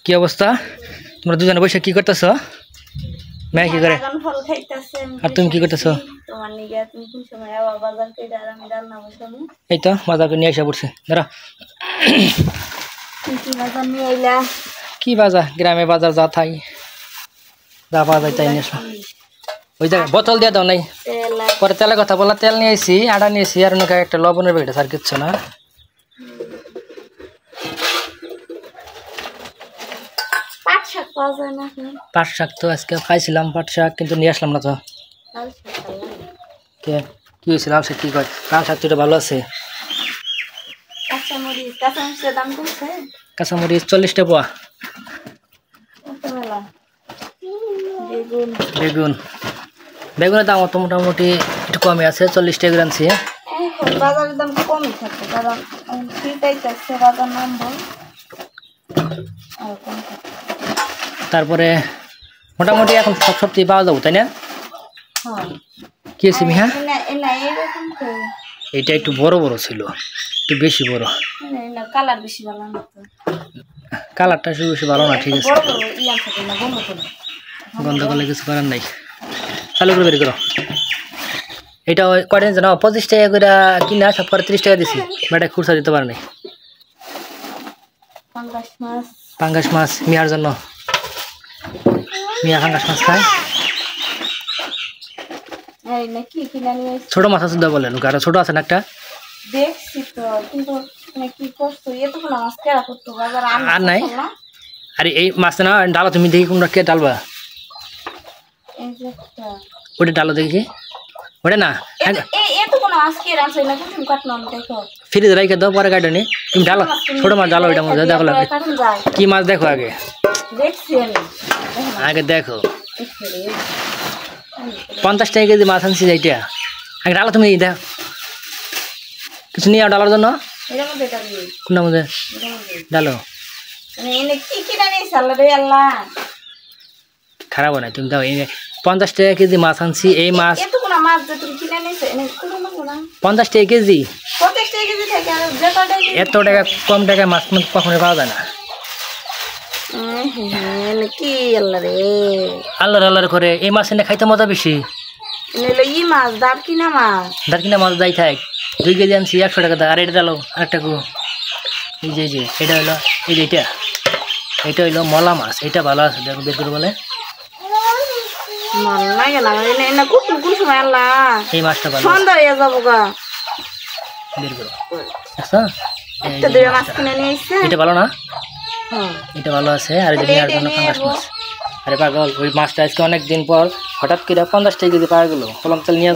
কি অবস্থা? তোমরা দুজনে বসে কি করতেছ? মেয়ে কি করে? আর তুমি কি করতেছ? এই তো বাজার করে নিয়ে এসে পড়ছে। দাঁড়া, কি বাজার? গ্রামে বাজার যা থাই যা পাওয়া যায় তাই নিয়ে আসো। ওই জায়গায় বোতল দিয়ে দাও নাই, পরে তেলের কথা বলা। তেল নিয়ে এসি, আটা নিয়েছি, আর অনেক একটা লবণের প্যাকেট আর কিচ্ছু না। পাট শাক তো আজকে খাইছিলাম, পাট শাক কিন্তু নিয়ে আসলাম না তো। কি হয়েছে? লাল শাক কি কয়? লাল শাক তো ভালো আছে। কাঁচামরিচ 40 টাকা পোয়া। বেগুন, বেগুনের দাম তো মোটামুটি একটু কমে আছে, 40 টাকা করে আনছি। বাজারের দাম কমই থাকে, কারণ বাজার নাম বল। তারপরে মোটামুটি এখন সব সবজি পাওয়া যাবো, তাই না? কি আছে মিহা? এটা একটু বড় বড় ছিল, একটু বেশি বড়। কালার বেশি ভালো না, কালারটা বেশি ভালো না। ঠিক আছে, গন্ধ করলে কিছু করার নাই। চালু করে বের করো। এটা কয়টা জানো? 25 টাকা করে কিনা, সব করে 30 টাকা দিছি। বেটা খুচরা দিতে পারে নাই। পাঙ্গাস মাছ মিয়ার জন্য। মিয়া পাঙ্গাস মাছ খায়। ছোট মাছ আছে বলেন, আরো ছোট আছে না একটা? আর নাই? আরে এই মাছ না ডালো, তুমি দেখি কোনটা কে ডালবা? ওটা ডালো দেখি। ওটা না, ফ্রিজে রাখে দাও, পরে কাটো নি। তুমি ডালো, ছোট মাছ ডালো। ওইটা মধ্যে দেখো কি মাছ, দেখো আগে। আগে দেখো 50 টাকা কেজি মাছ আনছি এইটা। আগে ডালো, তুমি দেখো কিছু নিয়ে ডালার জন্য। কোনটার মধ্যে ডালো? খারাপ না, তুমি দাও। 50 টাকা কেজি মাছ আনছি। এই মাছ 50 টাকা কেজি। এত টাকা কম টাকায় মাছ কখনো পাওয়া যায় না। আল্লাহ আল্লাহ করে এই মাছ এনে খাইতে মজা বেশি। দারকিনা মাছ যাই থাক, 2 কেজি আনছি 100 টাকা। আর এটা ডালো আরেকটা। এই যে এটা হলো, এই যে এটা হইলো মলা মাছ। এটা ভালো আছে, দেখো বের করে বলে। এই মাছটা ভালো, বের করো। এটা ভালো না? এটা ভালো আছে। আর এটা নেওয়ার জন্য পাঙ্গাস মাছ। আরে পাগল, ওই মাছটা আজকে অনেকদিন পর হঠাৎ করে 50 টাকা কেজি পাওয়া গেল। বললাম তাহলে নিয়ে